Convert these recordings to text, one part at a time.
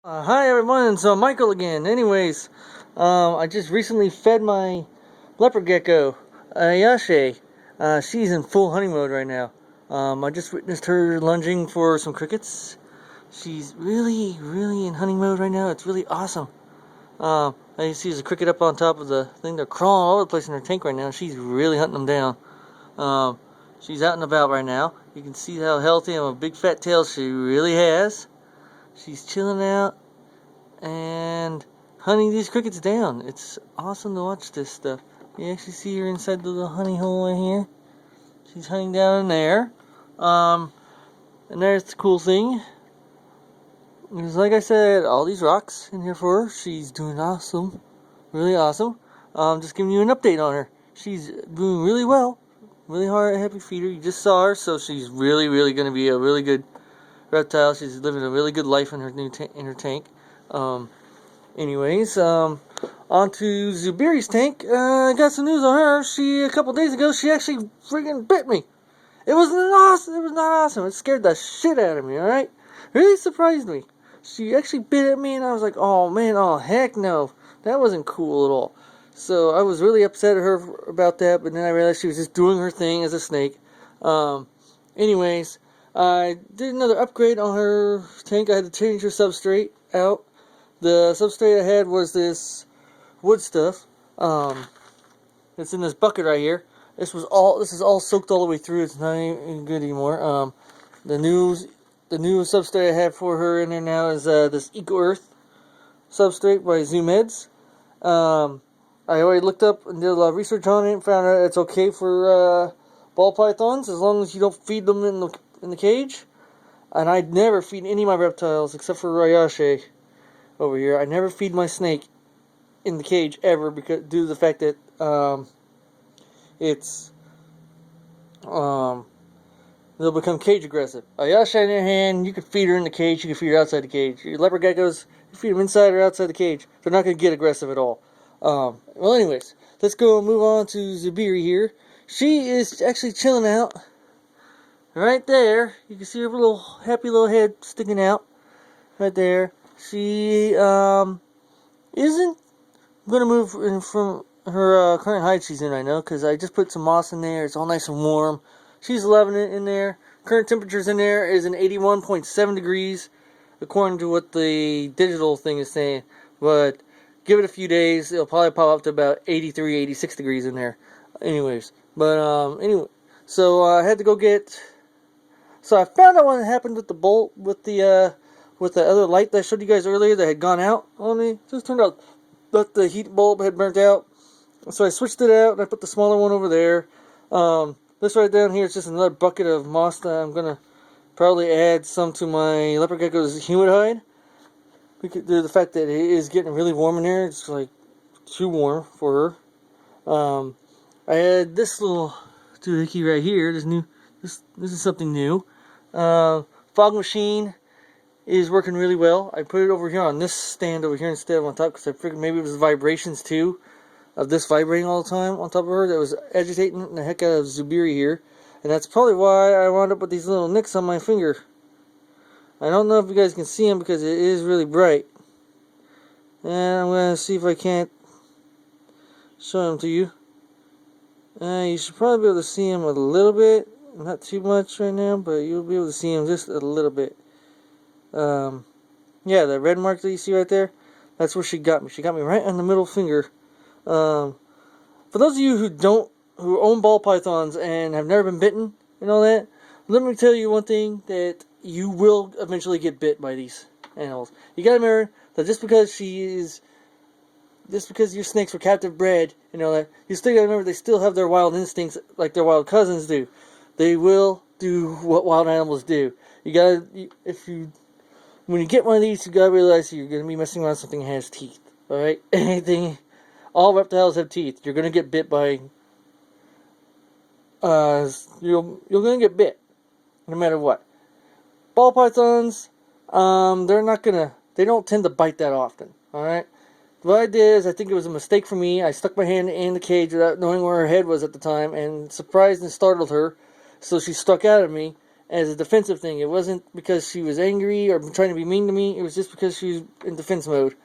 Hi everyone, it's Michael again. I just recently fed my leopard gecko, Ayashe. She's in full hunting mode right now. I just witnessed her lunging for some crickets. She's really in hunting mode right now. It's really awesome. I see there's a cricket up on top of the thing. They're crawling all over the place in her tank right now. She's really hunting them down. Um, she's out and about right now. You can see how healthy and a big fat tail she really has. She's chilling out and hunting these crickets down. It's awesome to watch this stuff. You actually see her inside the little honey hole in here. She's hunting down in there. And there's the cool thing. Because like I said, all these rocks in here for her. She's doing awesome. Really awesome. Just giving you an update on her. She's doing really well. Really hard, happy feeder. You just saw her, so she's really going to be a really good reptile. She's living a really good life in her in her tank. On to Zubiri's tank. I got some news on her. A couple days ago, she actually friggin' bit me. It was not awesome. It scared the shit out of me, alright? Really surprised me. She actually bit at me, and I was like, oh man, oh heck no. That wasn't cool at all. So I was really upset at her about that, but then I realized she was just doing her thing as a snake. Anyways, I did another upgrade on her tank. I had to change her substrate out. The substrate I had was this wood stuff. It's in this bucket right here. This is all soaked all the way through. It's not even good anymore. The new substrate I have for her in there now is this Eco Earth substrate by ZoomEds. I already looked up and did a lot of research on it and found out it's okay for ball pythons as long as you don't feed them in the cage. And I never feed any of my reptiles except for Rayashe over here. I never feed my snake in the cage ever because due to the fact that they'll become cage aggressive. Ayasha on your hand, you can feed her in the cage, you can feed her outside the cage. Your leopard geckos, you feed them inside or outside the cage. They're not going to get aggressive at all. Well, anyways, let's go and move on to Zubiri here. She is actually chilling out right there. You can see her little happy little head sticking out right there. She isn't going to move from her current height she's in right now because I just put some moss in there. It's all nice and warm. She's loving it in there. Current temperatures in there is an 81.7 degrees according to what the digital thing is saying. But give it a few days, it'll probably pop up to about 83, 86 degrees in there. Anyways, but anyway, so I had to go get. So I found out what happened with the bolt with the other light that I showed you guys earlier that had gone out on me. Just turned out that the heat bulb had burnt out. So I switched it out and I put the smaller one over there. This right down here is just another bucket of moss that I'm going to probably add some to my leopard gecko's humid hide. Because due to the fact that it is getting really warm in there. It's like too warm for her. I had this little doohickey right here. This is something new. Fog machine is working really well. I put it over here on this stand over here instead of on top because I figured maybe it was vibrations too of this vibrating all the time on top of her that was agitating the heck out of Zubiri here. And that's probably why I wound up with these little nicks on my finger. I don't know if you guys can see them because it is really bright. And I'm going to see if I can't show them to you. You should probably be able to see them a little bit. Not too much right now, but you'll be able to see them just a little bit. Yeah, that red mark that you see right there, that's where she got me. She got me right on the middle finger. For those of you who own ball pythons and have never been bitten and all that, let me tell you one thing that you will eventually get bit by these animals. You gotta remember that just because your snakes were captive bred and all that, you still gotta remember they still have their wild instincts like their wild cousins do. They will do what wild animals do. When you get one of these, you gotta realize you're gonna be messing around with something that has teeth. Alright? All reptiles have teeth. You're gonna get bit by. You're gonna get bit, no matter what. Ball pythons, they don't tend to bite that often. Alright? What I did is, I think it was a mistake for me. I stuck my hand in the cage without knowing where her head was at the time, and surprised and startled her. So she stuck out at me, as a defensive thing. It wasn't because she was angry or trying to be mean to me. It was just because she was in defense mode.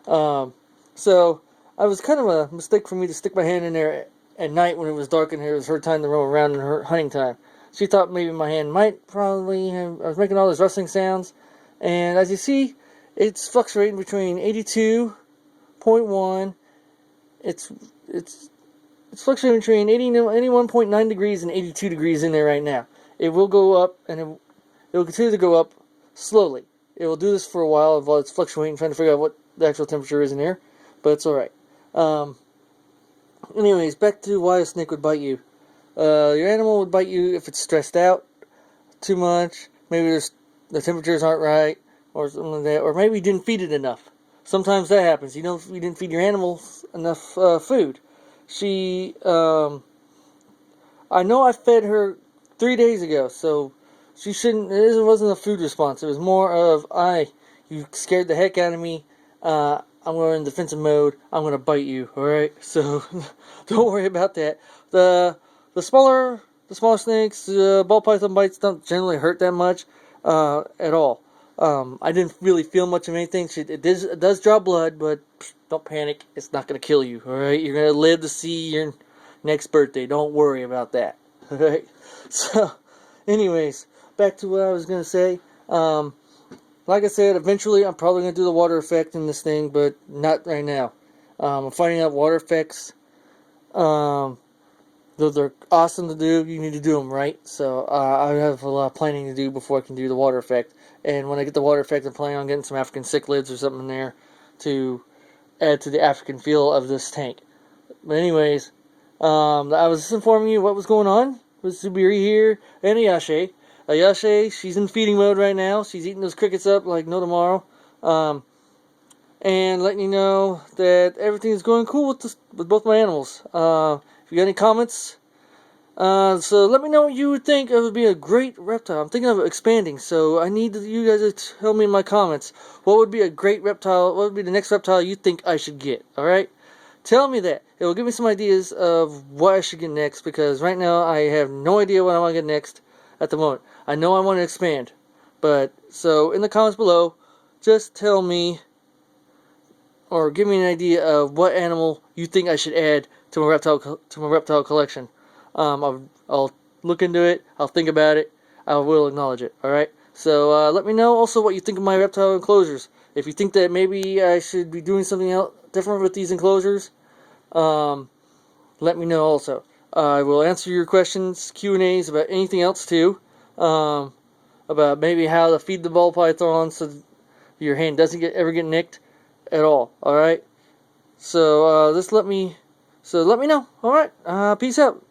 So I was kind of a mistake for me to stick my hand in there at night when it was dark and it was her time to roam around in her hunting time. She thought maybe my hand might probably have, I was making all those rustling sounds. And as you see, it's fluctuating between 82.1. It's fluctuating between 81.9 degrees and 82 degrees in there right now. It will go up, and it will continue to go up slowly. It will do this for a while while it's fluctuating, trying to figure out what the actual temperature is in here. But it's alright. Anyways, back to why a snake would bite you. Your animal would bite you if it's stressed out too much. Maybe the temperatures aren't right, or something like that. Or maybe you didn't feed it enough. Sometimes that happens. You didn't feed your animal enough food. I know I fed her 3 days ago, so she shouldn't. It wasn't a food response. It was more of, you scared the heck out of me. I'm going in defensive mode. I'm going to bite you. All right. So don't worry about that. The smaller snakes, ball python bites don't generally hurt that much at all. I didn't really feel much of anything. It does draw blood, but don't panic. It's not going to kill you. All right. You're going to live to see your next birthday. Don't worry about that. All right. So, anyways, back to what I was going to say. Like I said, eventually I'm probably going to do the water effect in this thing, but not right now. I'm finding out water effects. Those are awesome to do. You need to do them right. So I have a lot of planning to do before I can do the water effect. And when I get the water effect, I'm planning on getting some African cichlids or something in there to add to the African feel of this tank. But anyways, I was just informing you what was going on with Subiri here and Ayashe. Ayashe, she's in feeding mode right now. She's eating those crickets up like no tomorrow. And letting you know that everything is going cool with both my animals. If you got any comments, so let me know what you would think it would be a great reptile. I'm thinking of expanding, so I need you guys to tell me in my comments what would be a great reptile. What would be the next reptile you think I should get? All right, tell me that. It will give me some ideas of what I should get next, because right now I have no idea what I want to get next at the moment. I know I want to expand, but so in the comments below, just tell me or give me an idea of what animal you think I should add to my reptile collection. I'll look into it. I'll think about it. I will acknowledge it. All right. So let me know also what you think of my reptile enclosures. If you think that maybe I should be doing something else different with these enclosures, let me know also. I will answer your questions, Q&As about anything else too. About maybe how to feed the ball python so your hand doesn't ever get nicked at all. All right. So let me know. All right. Peace out.